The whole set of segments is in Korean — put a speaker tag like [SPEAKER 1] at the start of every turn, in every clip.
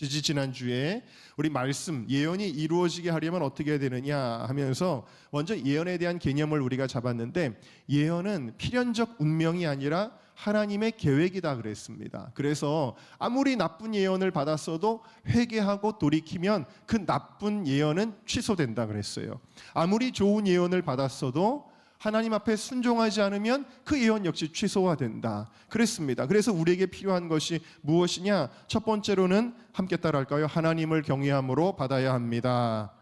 [SPEAKER 1] 지난주에 우리 말씀, 예언이 이루어지게 하려면 어떻게 해야 되느냐 하면서 먼저 예언에 대한 개념을 우리가 잡았는데, 예언은 필연적 운명이 아니라 하나님의 계획이다 그랬습니다. 그래서 아무리 나쁜 예언을 받았어도 회개하고 돌이키면 그 나쁜 예언은 취소된다 그랬어요. 아무리 좋은 예언을 받았어도 하나님 앞에 순종하지 않으면 그 예언 역시 취소가 된다 그랬습니다. 그래서 우리에게 필요한 것이 무엇이냐? 첫 번째로는 함께 따라할까요? 하나님을 경외함으로 받아야 합니다.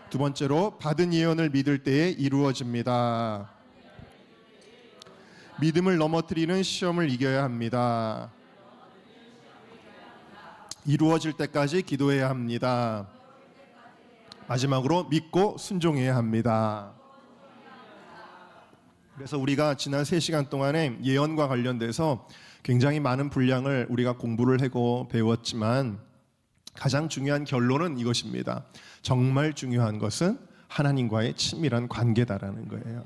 [SPEAKER 1] 두 번째로 받은 예언을 믿을 때에 이루어집니다. 믿음을 넘어뜨리는 시험을 이겨야 합니다. 이루어질 때까지 기도해야 합니다. 마지막으로 믿고 순종해야 합니다. 그래서 우리가 지난 3시간 동안에 예언과 관련돼서 굉장히 많은 분량을 우리가 공부를 하고 배웠지만, 가장 중요한 결론은 이것입니다. 정말 중요한 것은 하나님과의 친밀한 관계다라는 거예요.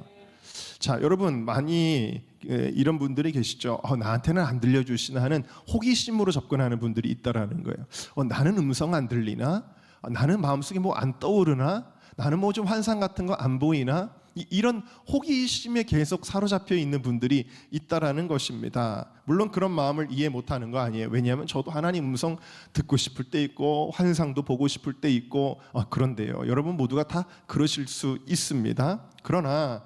[SPEAKER 1] 자, 여러분, 많이 이런 분들이 계시죠. 나한테는 안 들려주시나 하는 호기심으로 접근하는 분들이 있다라는 거예요. 나는 음성 안 들리나? 나는 마음속에 뭐 안 떠오르나? 나는 뭐 좀 환상 같은 거 안 보이나? 이런 호기심에 계속 사로잡혀 있는 분들이 있다라는 것입니다. 물론 그런 마음을 이해 못하는 거 아니에요. 왜냐하면 저도 하나님 음성 듣고 싶을 때 있고 환상도 보고 싶을 때 있고 그런데요. 여러분 모두가 다 그러실 수 있습니다. 그러나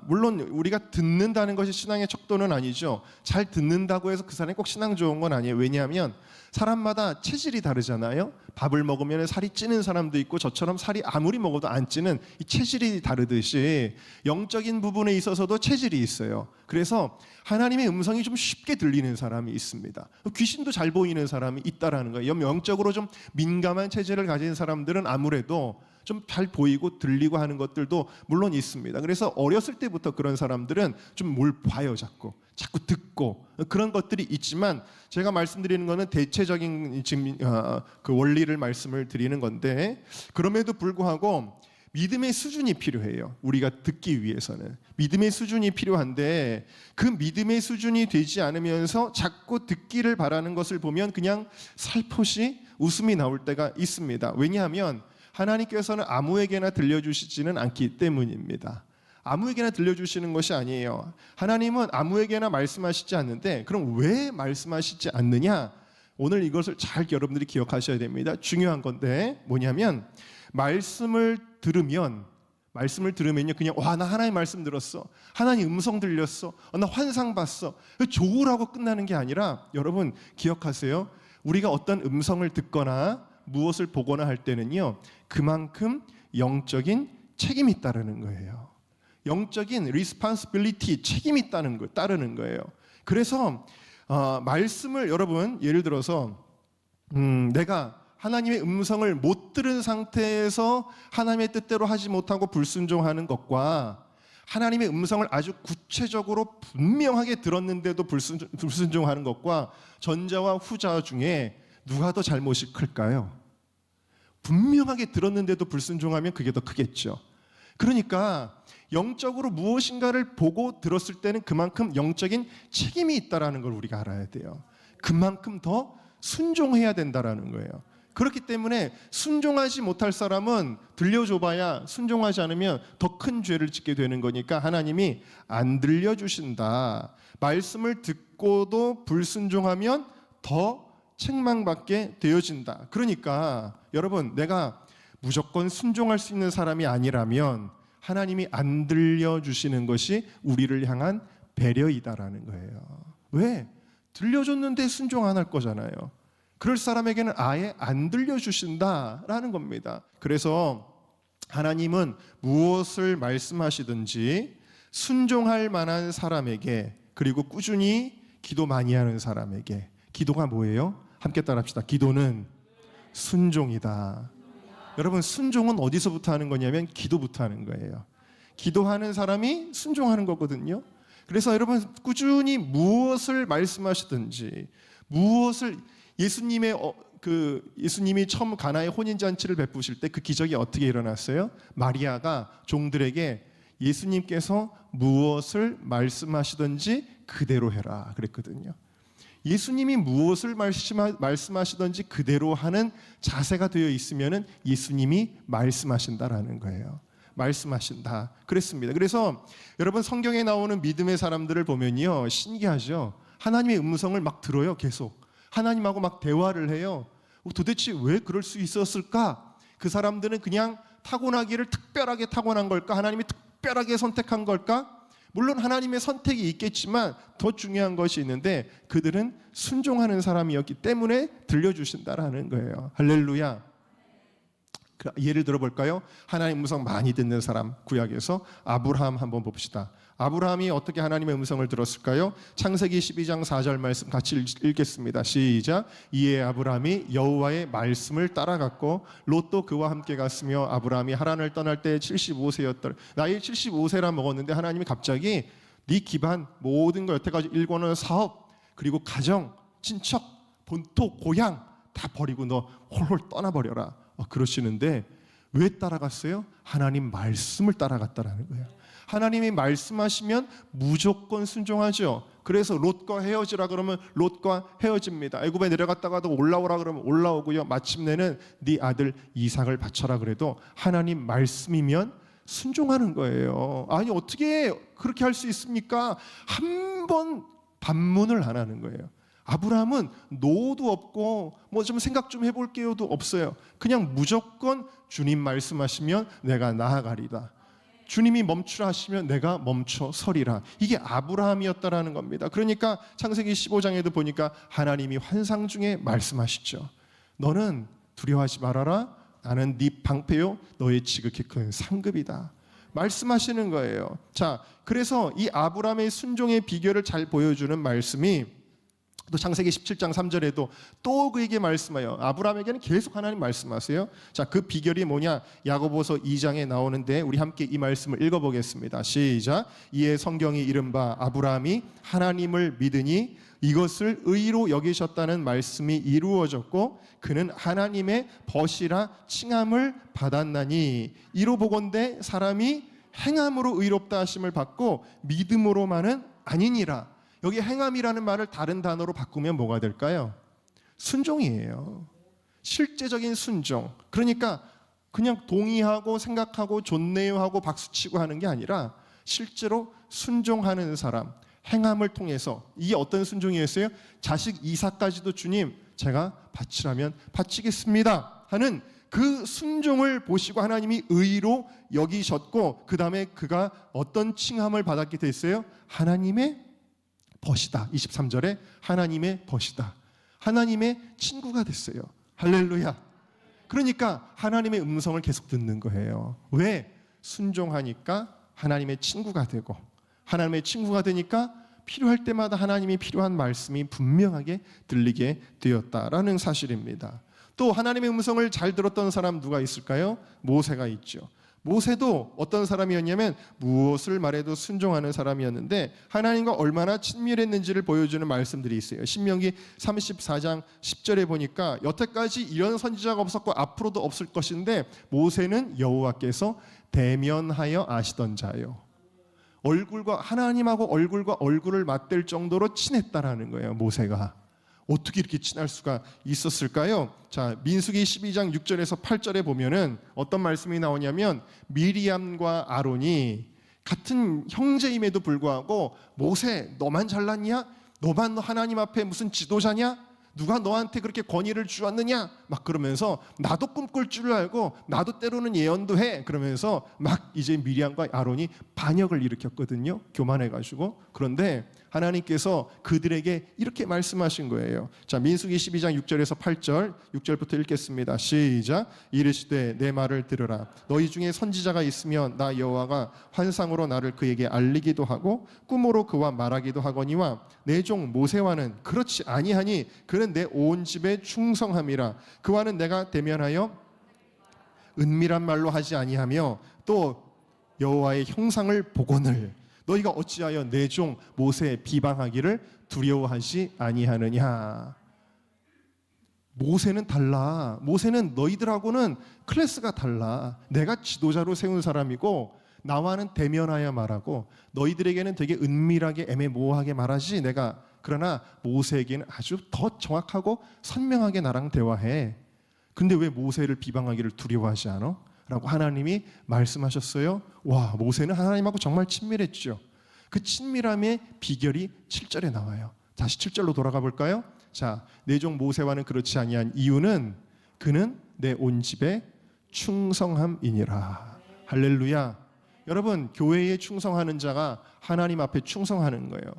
[SPEAKER 1] 물론 우리가 듣는다는 것이 신앙의 척도는 아니죠. 잘 듣는다고 해서 그 사람이 꼭 신앙 좋은 건 아니에요. 왜냐하면 사람마다 체질이 다르잖아요. 밥을 먹으면 살이 찌는 사람도 있고, 저처럼 살이 아무리 먹어도 안 찌는 이 체질이 다르듯이 영적인 부분에 있어서도 체질이 있어요. 그래서 하나님의 음성이 좀 쉽게 들리는 사람이 있습니다. 귀신도 잘 보이는 사람이 있다라는 거예요. 영적으로 좀 민감한 체질을 가진 사람들은 아무래도 좀 잘 보이고 들리고 하는 것들도 물론 있습니다. 그래서 어렸을 때부터 그런 사람들은 좀 뭘 봐요. 자꾸 듣고 그런 것들이 있지만, 제가 말씀드리는 것은 대체적인 그 원리를 말씀을 드리는 건데, 그럼에도 불구하고 믿음의 수준이 필요해요. 우리가 듣기 위해서는 믿음의 수준이 필요한데, 그 믿음의 수준이 되지 않으면서 자꾸 듣기를 바라는 것을 보면 그냥 살포시 웃음이 나올 때가 있습니다. 왜냐하면 하나님께서는 아무에게나 들려주시지는 않기 때문입니다. 아무에게나 들려주시는 것이 아니에요. 하나님은 아무에게나 말씀하시지 않는데, 그럼 왜 말씀하시지 않느냐? 오늘 이것을 잘 여러분들이 기억하셔야 됩니다. 중요한 건데 뭐냐면, 말씀을 들으면요 그냥 나 하나님 말씀 들었어, 하나님 음성 들렸어, 나 환상 봤어, 좋으라고 끝나는 게 아니라, 여러분 기억하세요. 우리가 어떤 음성을 듣거나 무엇을 보거나 할 때는요, 그만큼 영적인 책임이 따르는 거예요. 영적인 responsibility, 책임이 따르는 거예요. 그래서 말씀을, 여러분 예를 들어서 내가 하나님의 음성을 못 들은 상태에서 하나님의 뜻대로 하지 못하고 불순종하는 것과, 하나님의 음성을 아주 구체적으로 분명하게 들었는데도 불순종하는 것과, 전자와 후자 중에 누가 더 잘못이 클까요? 분명하게 들었는데도 불순종하면 그게 더 크겠죠. 그러니까 영적으로 무엇인가를 보고 들었을 때는 그만큼 영적인 책임이 있다는 걸 우리가 알아야 돼요. 그만큼 더 순종해야 된다는 거예요. 그렇기 때문에 순종하지 못할 사람은 들려줘봐야, 순종하지 않으면 더 큰 죄를 짓게 되는 거니까 하나님이 안 들려주신다. 말씀을 듣고도 불순종하면 더 책망받게 되어진다. 그러니까 여러분, 내가 무조건 순종할 수 있는 사람이 아니라면 하나님이 안 들려주시는 것이 우리를 향한 배려이다라는 거예요. 왜? 들려줬는데 순종 안 할 거잖아요. 그럴 사람에게는 아예 안 들려주신다라는 겁니다. 그래서 하나님은 무엇을 말씀하시든지 순종할 만한 사람에게, 그리고 꾸준히 기도 많이 하는 사람에게, 기도가 뭐예요? 함께 따라합시다. 기도는 순종이다. 여러분, 순종은 어디서부터 하는 거냐면 기도부터 하는 거예요. 기도하는 사람이 순종하는 거거든요. 그래서 여러분, 꾸준히 무엇을 말씀하시든지, 예수님이 처음 가나의 혼인잔치를 베푸실 때 그 기적이 어떻게 일어났어요? 마리아가 종들에게 예수님께서 무엇을 말씀하시든지 그대로 해라 그랬거든요. 예수님이 무엇을 말씀하시든지 그대로 하는 자세가 되어 있으면은 예수님이 말씀하신다라는 거예요. 말씀하신다 그랬습니다. 그래서 여러분 성경에 나오는 믿음의 사람들을 보면요 신기하죠. 하나님의 음성을 막 들어요. 계속 하나님하고 막 대화를 해요. 도대체 왜 그럴 수 있었을까? 그 사람들은 그냥 타고나기를 특별하게 타고난 걸까? 하나님이 특별하게 선택한 걸까? 물론 하나님의 선택이 있겠지만 더 중요한 것이 있는데 그들은 순종하는 사람이었기 때문에 들려주신다라는 거예요. 할렐루야. 예를 들어볼까요? 하나님의 음성 많이 듣는 사람, 구약에서 아브라함 한번 봅시다. 아브라함이 어떻게 하나님의 음성을 들었을까요? 창세기 12장 4절 말씀 같이 읽겠습니다. 시작. 이에 아브라함이 여호와의 말씀을 따라갔고 롯도 그와 함께 갔으며 아브라함이 하란을 떠날 때 75세였더라. 나이 75세라 먹었는데 하나님이 갑자기 네 기반 모든 거 여태까지 일궈놓은 사업 그리고 가정, 친척, 본토, 고향 다 버리고 너 홀홀 떠나버려라. 그러시는데 왜 따라갔어요? 하나님 말씀을 따라갔다라는 거예요. 하나님이 말씀하시면 무조건 순종하죠. 그래서 롯과 헤어지라 그러면 롯과 헤어집니다. 애굽에 내려갔다가도 올라오라 그러면 올라오고요. 마침내는 네 아들 이삭을 바쳐라 그래도 하나님 말씀이면 순종하는 거예요. 아니 어떻게 그렇게 할 수 있습니까? 한 번 반문을 안 하는 거예요. 아브라함은 노도 없고 뭐 좀 생각 좀 해볼게요도 없어요. 그냥 무조건 주님 말씀하시면 내가 나아가리다. 주님이 멈추라 하시면 내가 멈춰 서리라. 이게 아브라함이었다라는 겁니다. 그러니까 창세기 15장에도 보니까 하나님이 환상 중에 말씀하시죠. 너는 두려워하지 말아라. 나는 네 방패요 너의 지극히 큰 상급이다. 말씀하시는 거예요. 자, 그래서 이 아브라함의 순종의 비결을 잘 보여주는 말씀이 또 창세기 17장 3절에도 또 그에게 말씀하여 아브라함에게는 계속 하나님 말씀하세요. 자, 그 비결이 뭐냐? 야고보서 2장에 나오는데 우리 함께 이 말씀을 읽어보겠습니다. 시작. 이에 성경이 이른바 아브라함이 하나님을 믿으니 이것을 의로 여기셨다는 말씀이 이루어졌고 그는 하나님의 벗이라 칭함을 받았나니 이로 보건대 사람이 행함으로 의롭다 하심을 받고 믿음으로만은 아니니라. 여기 행함이라는 말을 다른 단어로 바꾸면 뭐가 될까요? 순종이에요. 실제적인 순종. 그러니까 그냥 동의하고 생각하고 좋네요 하고 박수치고 하는 게 아니라 실제로 순종하는 사람, 행함을 통해서. 이게 어떤 순종이었어요? 자식 이삭까지도 주님 제가 바치라면 바치겠습니다 하는 그 순종을 보시고 하나님이 의로 여기셨고 그 다음에 그가 어떤 칭함을 받았게 됐어요? 하나님의 벗이다. 23절에 하나님의 벗이다. 하나님의 친구가 됐어요. 할렐루야. 그러니까 하나님의 음성을 계속 듣는 거예요. 왜? 순종하니까 하나님의 친구가 되고 하나님의 친구가 되니까 필요할 때마다 하나님이 필요한 말씀이 분명하게 들리게 되었다라는 사실입니다. 또 하나님의 음성을 잘 들었던 사람 누가 있을까요? 모세가 있죠. 모세도 어떤 사람이었냐면 무엇을 말해도 순종하는 사람이었는데 하나님과 얼마나 친밀했는지를 보여주는 말씀들이 있어요. 신명기 34장 10절에 보니까 여태까지 이런 선지자가 없었고 앞으로도 없을 것인데 모세는 여호와께서 대면하여 아시던 자요. 얼굴과 하나님하고 얼굴과 얼굴을 맞댈 정도로 친했다라는 거예요. 모세가. 어떻게 이렇게 친할 수가 있었을까요? 자, 민수기 12장 6절에서 8절에 보면은 어떤 말씀이 나오냐면 미리암과 아론이 같은 형제임에도 불구하고 모세 너만 잘났냐? 너만 하나님 앞에 무슨 지도자냐? 누가 너한테 그렇게 권위를 주었느냐? 막 그러면서 나도 꿈꿀 줄 알고 나도 때로는 예언도 해. 그러면서 막 이제 미리암과 아론이 반역을 일으켰거든요. 교만해가지고. 그런데 하나님께서 그들에게 이렇게 말씀하신 거예요. 자, 민수기 12장 6절에서 8절 6절부터 읽겠습니다. 시작. 이르시되 내 말을 들으라. 너희 중에 선지자가 있으면 나 여호와가 환상으로 나를 그에게 알리기도 하고 꿈으로 그와 말하기도 하거니와 내 종 모세와는 그렇지 아니하니 그는 내 온 집에 충성함이라. 그와는 내가 대면하여 은밀한 말로 하지 아니하며 또 여호와의 형상을 보거늘 너희가 어찌하여 내 종 모세의 비방하기를 두려워하지 아니하느냐. 모세는 달라. 모세는 너희들하고는 클래스가 달라. 내가 지도자로 세운 사람이고 나와는 대면하여 말하고 너희들에게는 되게 은밀하게 애매모호하게 말하지 내가 그러나 모세에게는 아주 더 정확하고 선명하게 나랑 대화해. 근데 왜 모세를 비방하기를 두려워하지 않아? 라고 하나님이 말씀하셨어요. 와, 모세는 하나님하고 정말 친밀했죠. 그 친밀함의 비결이 7절에 나와요. 다시 7절로 돌아가 볼까요? 자, 내 종 모세와는 그렇지 아니한 이유는 그는 내 온 집에 충성함이니라. 할렐루야. 여러분, 교회에 충성하는 자가 하나님 앞에 충성하는 거예요.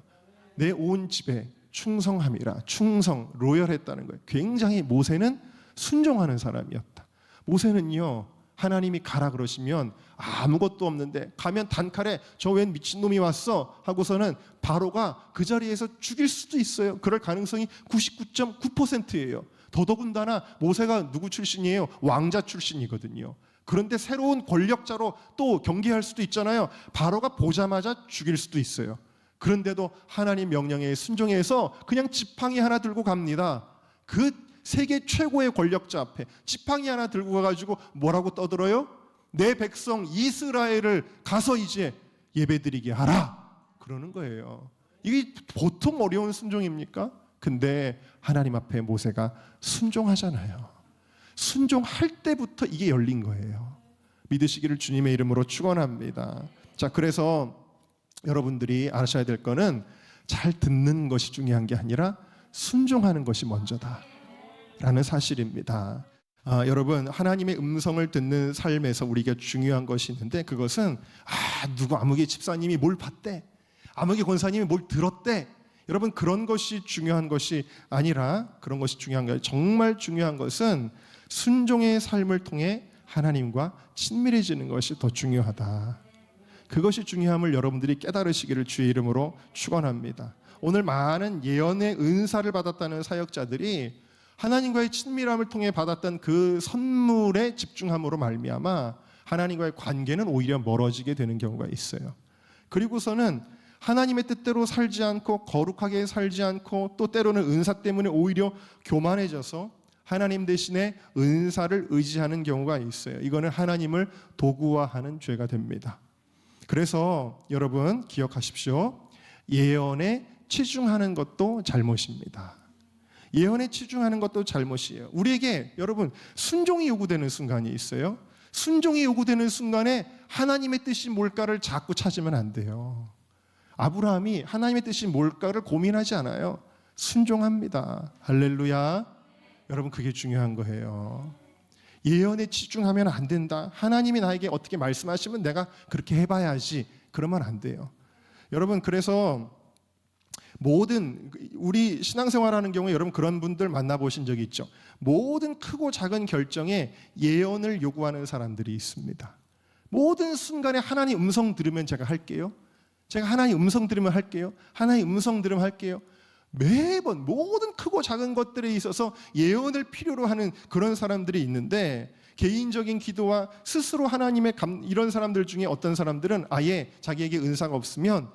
[SPEAKER 1] 내 온 집에 충성함이라. 충성, 로열했다는 거예요. 굉장히 모세는 순종하는 사람이었다. 모세는요, 하나님이 가라 그러시면 아무것도 없는데 가면 단칼에 저 웬 미친놈이 왔어 하고서는 바로가 그 자리에서 죽일 수도 있어요. 그럴 가능성이 99.9%예요. 더더군다나 모세가 누구 출신이에요? 왕자 출신이거든요. 그런데 새로운 권력자로 또 경계할 수도 있잖아요. 바로가 보자마자 죽일 수도 있어요. 그런데도 하나님 명령에 순종해서 그냥 지팡이 하나 들고 갑니다. 그 세계 최고의 권력자 앞에 지팡이 하나 들고 가가지고 뭐라고 떠들어요? 내 백성 이스라엘을 가서 이제 예배드리게 하라 그러는 거예요. 이게 보통 어려운 순종입니까? 근데 하나님 앞에 모세가 순종하잖아요. 순종할 때부터 이게 열린 거예요. 믿으시기를 주님의 이름으로 축원합니다. 자, 그래서 여러분들이 아셔야 될 거는 잘 듣는 것이 중요한 게 아니라 순종하는 것이 먼저다 라는 사실입니다. 여러분, 하나님의 음성을 듣는 삶에서 우리가 중요한 것이 있는데 그것은 누구 아무개 집사님이 뭘 봤대, 아무개 권사님이 뭘 들었대. 여러분, 그런 것이 중요한 것이 아니라 그런 것이 중요한 거예요. 정말 중요한 것은 순종의 삶을 통해 하나님과 친밀해지는 것이 더 중요하다. 그것이 중요함을 여러분들이 깨달으시기를 주의 이름으로 축원합니다. 오늘 많은 예언의 은사를 받았다는 사역자들이 하나님과의 친밀함을 통해 받았던 그 선물에 집중함으로 말미암아 하나님과의 관계는 오히려 멀어지게 되는 경우가 있어요. 그리고서는 하나님의 뜻대로 살지 않고 거룩하게 살지 않고 또 때로는 은사 때문에 오히려 교만해져서 하나님 대신에 은사를 의지하는 경우가 있어요. 이거는 하나님을 도구화하는 죄가 됩니다. 그래서 여러분 기억하십시오. 예언에 치중하는 것도 잘못입니다. 예언에 치중하는 것도 잘못이에요. 우리에게 여러분 순종이 요구되는 순간이 있어요. 순종이 요구되는 순간에 하나님의 뜻이 뭘까를 자꾸 찾으면 안 돼요. 아브라함이 하나님의 뜻이 뭘까를 고민하지 않아요. 순종합니다. 할렐루야. 여러분, 그게 중요한 거예요. 예언에 치중하면 안 된다. 하나님이 나에게 어떻게 말씀하시면 내가 그렇게 해봐야지. 그러면 안 돼요. 여러분, 그래서 모든 우리 신앙생활하는 경우에 여러분 그런 분들 만나보신 적이 있죠. 모든 크고 작은 결정에 예언을 요구하는 사람들이 있습니다. 모든 순간에 하나님 음성 들으면 제가 할게요. 제가 하나님 음성 들으면 할게요. 하나님 음성 들으면 할게요. 매번 모든 크고 작은 것들에 있어서 예언을 필요로 하는 그런 사람들이 있는데 개인적인 기도와 스스로 하나님의 이런 사람들 중에 어떤 사람들은 아예 자기에게 은사가 없으면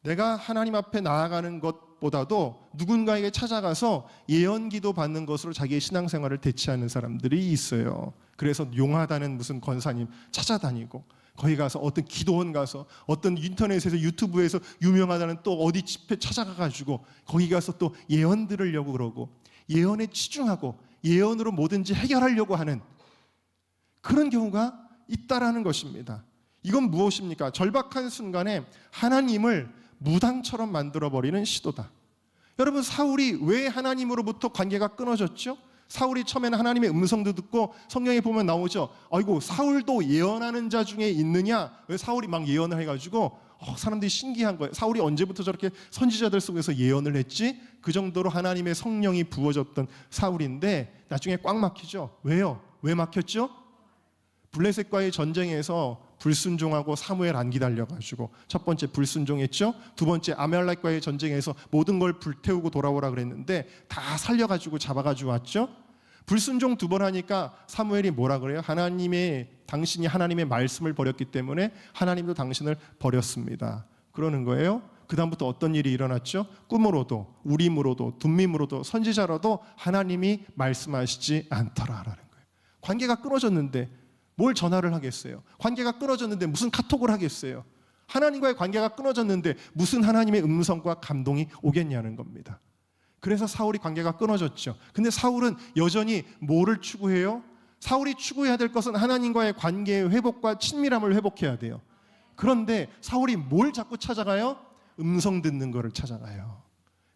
[SPEAKER 1] 내가 하나님 앞에 나아가는 것보다도 누군가에게 찾아가서 예언 기도 받는 것으로 자기의 신앙생활을 대체하는 사람들이 있어요. 그래서 용하다는 무슨 권사님 찾아다니고 거기 가서 어떤 기도원 가서 어떤 인터넷에서 유튜브에서 유명하다는 또 어디 집회 찾아가가지고 거기 가서 또 예언 들으려고 그러고 예언에 치중하고 예언으로 뭐든지 해결하려고 하는 그런 경우가 있다라는 것입니다. 이건 무엇입니까? 절박한 순간에 하나님을 무당처럼 만들어버리는 시도다. 여러분, 사울이 왜 하나님으로부터 관계가 끊어졌죠? 사울이 처음에는 하나님의 음성도 듣고 성경에 보면 나오죠. 아이고, 사울도 예언하는 자 중에 있느냐? 왜 사울이 막 예언을 해가지고 사람들이 신기한 거예요. 사울이 언제부터 저렇게 선지자들 속에서 예언을 했지? 그 정도로 하나님의 성령이 부어졌던 사울인데 나중에 꽉 막히죠. 왜요? 왜 막혔죠? 블레셋과의 전쟁에서 불순종하고 사무엘 안 기다려가지고 첫 번째 불순종했죠. 두 번째 아말렉과의 전쟁에서 모든 걸 불태우고 돌아오라 그랬는데 다 살려가지고 잡아가지고 왔죠. 불순종 두 번 하니까 사무엘이 뭐라 그래요? 당신이 하나님의 말씀을 버렸기 때문에 하나님도 당신을 버렸습니다. 그러는 거예요. 그 다음부터 어떤 일이 일어났죠? 꿈으로도 우림으로도 둠밈으로도 선지자로도 하나님이 말씀하시지 않더라라는 거예요. 관계가 끊어졌는데 뭘 전화를 하겠어요? 관계가 끊어졌는데 무슨 카톡을 하겠어요? 하나님과의 관계가 끊어졌는데 무슨 하나님의 음성과 감동이 오겠냐는 겁니다. 그래서 사울이 관계가 끊어졌죠. 근데 사울은 여전히 뭐를 추구해요? 사울이 추구해야 될 것은 하나님과의 관계의 회복과 친밀함을 회복해야 돼요. 그런데 사울이 뭘 자꾸 찾아가요? 음성 듣는 거를 찾아가요.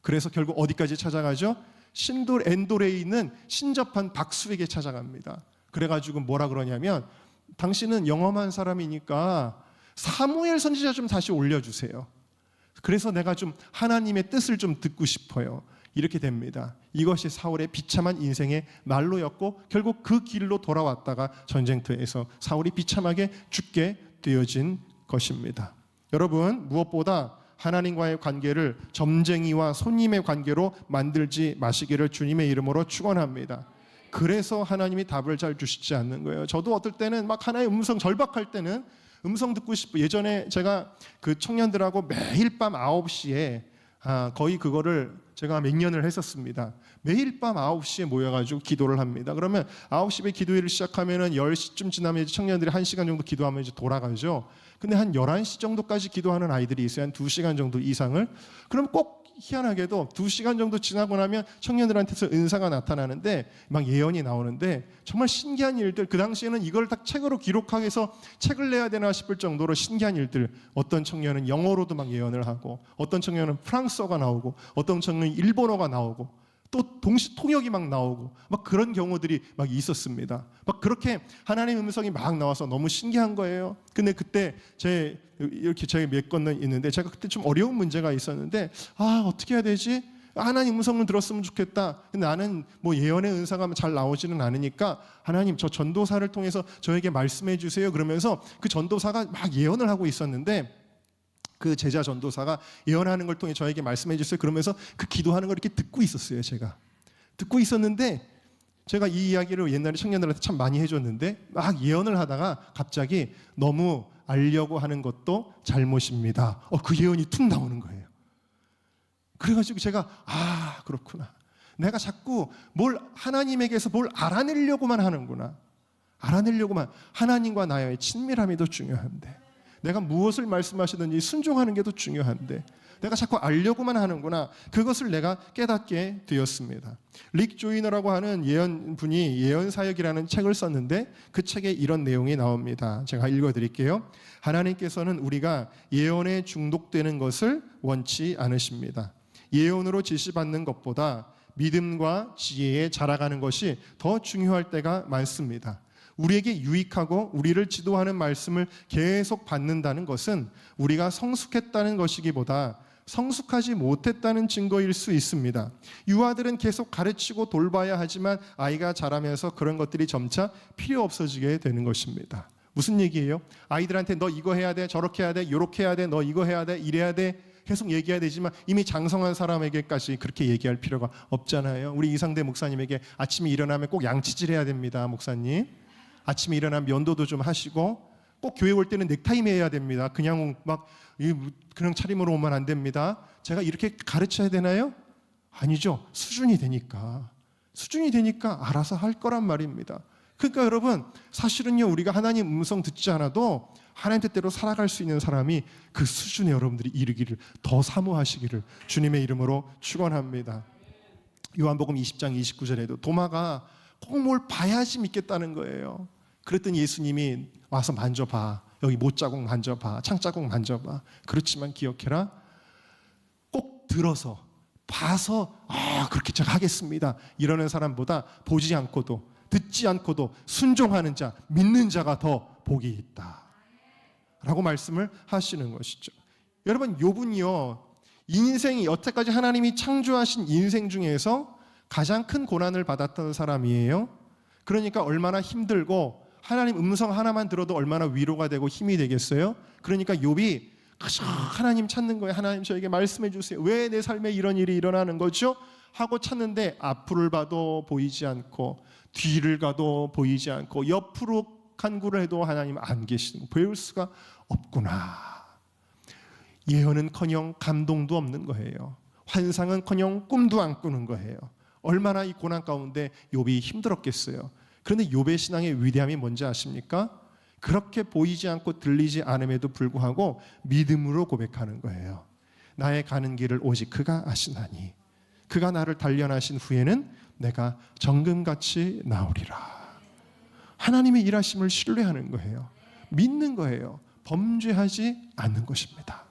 [SPEAKER 1] 그래서 결국 어디까지 찾아가죠? 신돌 엔돌에 있는 신접한 박수에게 찾아갑니다. 그래가지고 뭐라 그러냐면 당신은 영험한 사람이니까 사무엘 선지자 좀 다시 올려주세요. 그래서 내가 좀 하나님의 뜻을 좀 듣고 싶어요. 이렇게 됩니다. 이것이 사울의 비참한 인생의 말로였고 결국 그 길로 돌아왔다가 전쟁터에서 사울이 비참하게 죽게 되어진 것입니다. 여러분, 무엇보다 하나님과의 관계를 점쟁이와 손님의 관계로 만들지 마시기를 주님의 이름으로 축원합니다. 그래서 하나님이 답을 잘 주시지 않는 거예요. 저도 어떨 때는 막 하나님의 음성 절박할 때는 음성 듣고 싶고, 예전에 제가 그 청년들하고 매일 밤 9시에 거의 그거를 제가 몇 년을 했었습니다. 매일 밤 9시에 모여가지고 기도를 합니다. 그러면 9시에 기도회를 시작하면은 10시쯤 지나면 청년들이 1시간 정도 기도하면 이제 돌아가죠. 근데 한 11시 정도까지 기도하는 아이들이 있어요. 한 2시간 정도 이상을. 그럼 꼭 희한하게도 2시간 정도 지나고 나면 청년들한테서 은사가 나타나는데 막 예언이 나오는데 정말 신기한 일들, 그 당시에는 이걸 다 책으로 기록하해서 책을 내야 되나 싶을 정도로 신기한 일들. 어떤 청년은 영어로도 막 예언을 하고, 어떤 청년은 프랑스어가 나오고, 어떤 청년은 일본어가 나오고, 또 동시 통역이 막 나오고, 막 그런 경우들이 막 있었습니다. 막 그렇게 하나님의 음성이 막 나와서 너무 신기한 거예요. 근데 그때 이렇게 제가 몇 건은 있는데, 제가 그때 좀 어려운 문제가 있었는데, 어떻게 해야 되지? 하나님 음성을 들었으면 좋겠다. 근데 나는 뭐 예언의 은사가 잘 나오지는 않으니까, 하나님 저 전도사를 통해서 저에게 말씀해 주세요. 그러면서 그 전도사가 막 예언을 하고 있었는데, 그 제자 전도사가 예언하는 걸 통해 저에게 말씀해 주세요. 그러면서 그 기도하는 걸 이렇게 듣고 있었어요. 제가 듣고 있었는데, 제가 이 이야기를 옛날에 청년들한테 참 많이 해줬는데, 막 예언을 하다가 갑자기 너무 알려고 하는 것도 잘못입니다. 그 예언이 툭 나오는 거예요. 그래가지고 제가 그렇구나. 내가 자꾸 하나님에게서 뭘 알아내려고만 하는구나. 알아내려고만. 하나님과 나의 친밀함이 더 중요한데, 내가 무엇을 말씀하시든지 순종하는 게 더 중요한데, 내가 자꾸 알려고만 하는구나. 그것을 내가 깨닫게 되었습니다. 릭 조이너라고 하는 예언분이 예언사역이라는 책을 썼는데, 그 책에 이런 내용이 나옵니다. 제가 읽어드릴게요. 하나님께서는 우리가 예언에 중독되는 것을 원치 않으십니다. 예언으로 지시받는 것보다 믿음과 지혜에 자라가는 것이 더 중요할 때가 많습니다. 우리에게 유익하고 우리를 지도하는 말씀을 계속 받는다는 것은 우리가 성숙했다는 것이기보다 성숙하지 못했다는 증거일 수 있습니다. 유아들은 계속 가르치고 돌봐야 하지만 아이가 자라면서 그런 것들이 점차 필요 없어지게 되는 것입니다. 무슨 얘기예요? 아이들한테 너 이거 해야 돼, 저렇게 해야 돼, 요렇게 해야 돼, 너 이거 해야 돼, 이래야 돼, 계속 얘기해야 되지만 이미 장성한 사람에게까지 그렇게 얘기할 필요가 없잖아요. 우리 이상대 목사님에게 아침에 일어나면 꼭 양치질 해야 됩니다. 목사님, 아침에 일어나면 면도도 좀 하시고, 꼭 교회 올 때는 넥타이 매야 됩니다. 그냥 차림으로 오면 안 됩니다. 제가 이렇게 가르쳐야 되나요? 아니죠. 수준이 되니까 알아서 할 거란 말입니다. 그러니까 여러분, 사실은요, 우리가 하나님 음성 듣지 않아도 하나님 뜻대로 살아갈 수 있는 사람이 그 수준에 여러분들이 이르기를 더 사모하시기를 주님의 이름으로 축원합니다. 요한복음 20장 29절에도 도마가 꼭 뭘 봐야지 믿겠다는 거예요. 그랬더니 예수님이 와서 만져봐. 여기 못자국 만져봐. 창자국 만져봐. 그렇지만 기억해라. 꼭 들어서 봐서 그렇게 제가 하겠습니다. 이러는 사람보다 보지 않고도 듣지 않고도 순종하는 자, 믿는 자가 더 복이 있다 라고 말씀을 하시는 것이죠. 여러분, 욥은요, 인생이 여태까지 하나님이 창조하신 인생 중에서 가장 큰 고난을 받았던 사람이에요. 그러니까 얼마나 힘들고 하나님 음성 하나만 들어도 얼마나 위로가 되고 힘이 되겠어요. 그러니까 욥이 하나님 찾는 거예요. 하나님 저에게 말씀해 주세요. 왜 내 삶에 이런 일이 일어나는 거죠? 하고 찾는데 앞을 봐도 보이지 않고 뒤를 가도 보이지 않고 옆으로 간구를 해도 하나님 안 계시는 거 배울 수가 없구나. 예언은커녕 감동도 없는 거예요. 환상은커녕 꿈도 안 꾸는 거예요. 얼마나 이 고난 가운데 욥이 힘들었겠어요. 그런데 욥의 신앙의 위대함이 뭔지 아십니까? 그렇게 보이지 않고 들리지 않음에도 불구하고 믿음으로 고백하는 거예요. 나의 가는 길을 오직 그가 아시나니 그가 나를 단련하신 후에는 내가 정금같이 나오리라. 하나님의 일하심을 신뢰하는 거예요. 믿는 거예요. 범죄하지 않는 것입니다.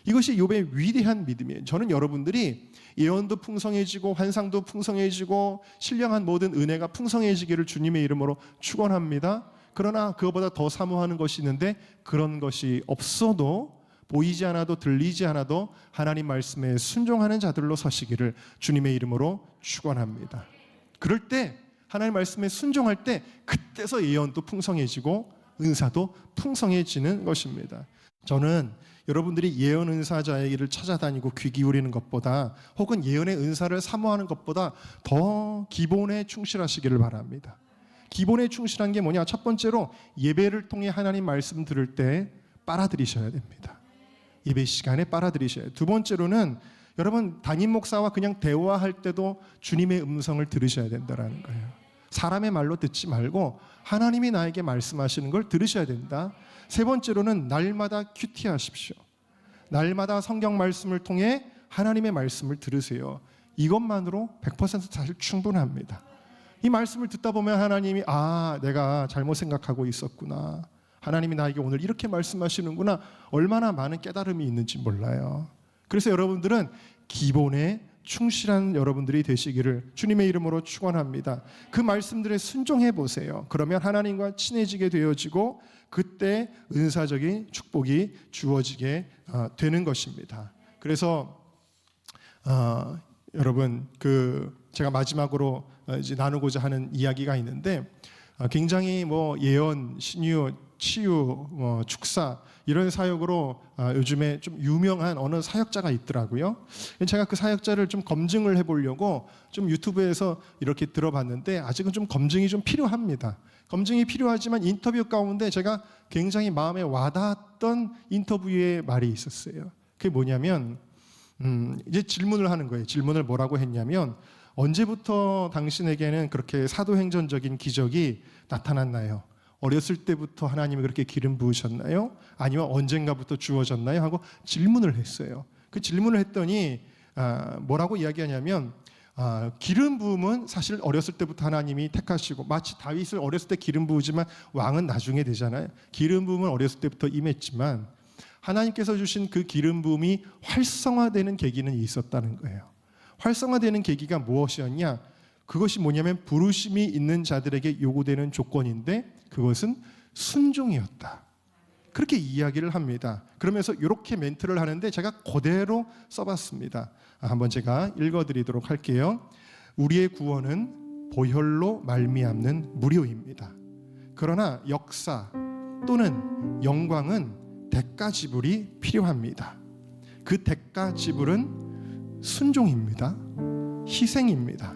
[SPEAKER 1] 이것이 욥의 위대한 믿음이에요. 저는 여러분들이 예언도 풍성해지고 환상도 풍성해지고 신령한 모든 은혜가 풍성해지기를 주님의 이름으로 축원합니다. 그러나 그것보다 더 사모하는 것이 있는데 그런 것이 없어도 보이지 않아도 들리지 않아도 하나님 말씀에 순종하는 자들로 서시기를 주님의 이름으로 축원합니다. 그럴 때 하나님 말씀에 순종할 때 그때서 예언도 풍성해지고 은사도 풍성해지는 것입니다. 저는 여러분들이 예언 은사자에게를 찾아다니고 귀 기울이는 것보다 혹은 예언의 은사를 사모하는 것보다 더 기본에 충실하시기를 바랍니다. 기본에 충실한 게 뭐냐? 첫 번째로 예배를 통해 하나님 말씀 들을 때 빨아들이셔야 됩니다. 예배 시간에 빨아들이셔야 돼요. 두 번째로는 여러분 담임 목사와 그냥 대화할 때도 주님의 음성을 들으셔야 된다는 거예요. 사람의 말로 듣지 말고 하나님이 나에게 말씀하시는 걸 들으셔야 된다. 세 번째로는 날마다 큐티하십시오. 날마다 성경 말씀을 통해 하나님의 말씀을 들으세요. 이것만으로 100% 사실 충분합니다. 이 말씀을 듣다 보면 하나님이 내가 잘못 생각하고 있었구나. 하나님이 나에게 오늘 이렇게 말씀하시는구나. 얼마나 많은 깨달음이 있는지 몰라요. 그래서 여러분들은 기본에 충실한 여러분들이 되시기를 주님의 이름으로 축원합니다. 그 말씀들에 순종해 보세요. 그러면 하나님과 친해지게 되어지고 그때 은사적인 축복이 주어지게 되는 것입니다. 그래서 여러분 제가 마지막으로 이제 나누고자 하는 이야기가 있는데 굉장히 예언, 신유, 치유, 축사 이런 사역으로 요즘에 좀 유명한 어느 사역자가 있더라고요. 제가 그 사역자를 좀 검증을 해보려고 좀 유튜브에서 이렇게 들어봤는데 아직은 좀 검증이 좀 필요합니다. 검증이 필요하지만 인터뷰 가운데 제가 굉장히 마음에 와닿았던 인터뷰의 말이 있었어요. 그게 뭐냐면 이제 질문을 하는 거예요. 질문을 뭐라고 했냐면 언제부터 당신에게는 그렇게 사도행전적인 기적이 나타났나요? 어렸을 때부터 하나님이 그렇게 기름 부으셨나요? 아니면 언젠가부터 주어졌나요? 하고 질문을 했어요. 그 질문을 했더니 뭐라고 이야기하냐면 기름 부음은 사실 어렸을 때부터 하나님이 택하시고 마치 다윗을 어렸을 때 기름 부으지만 왕은 나중에 되잖아요. 기름 부음은 어렸을 때부터 임했지만 하나님께서 주신 그 기름 부음이 활성화되는 계기는 있었다는 거예요. 활성화되는 계기가 무엇이었냐? 그것이 뭐냐면 부르심이 있는 자들에게 요구되는 조건인데 그것은 순종이었다. 그렇게 이야기를 합니다. 그러면서 이렇게 멘트를 하는데 제가 그대로 써봤습니다. 한번 제가 읽어드리도록 할게요. 우리의 구원은 보혈로 말미암는 무료입니다. 그러나 역사 또는 영광은 대가 지불이 필요합니다. 그 대가 지불은 순종입니다. 희생입니다.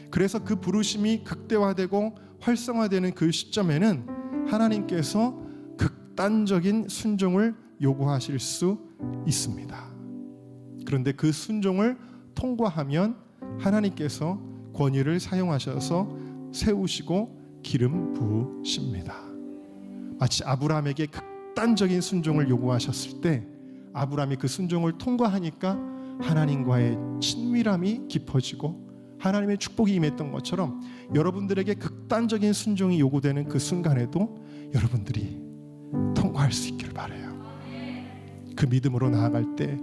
[SPEAKER 1] 그래서 그 부르심이 극대화되고 활성화되는 그 시점에는 하나님께서 극단적인 순종을 요구하실 수 있습니다. 그런데 그 순종을 통과하면 하나님께서 권위를 사용하셔서 세우시고 기름 부으십니다. 마치 아브라함에게 극단적인 순종을 요구하셨을 때 아브라함이 그 순종을 통과하니까 하나님과의 친밀함이 깊어지고 하나님의 축복이 임했던 것처럼 여러분들에게 극단적인 순종이 요구되는 그 순간에도 여러분들이 통과할 수 있기를 바라요. 그 믿음으로 나아갈 때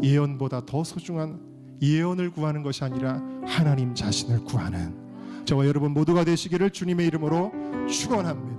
[SPEAKER 1] 예언보다 더 소중한 예언을 구하는 것이 아니라 하나님 자신을 구하는 저와 여러분 모두가 되시기를 주님의 이름으로 축원합니다.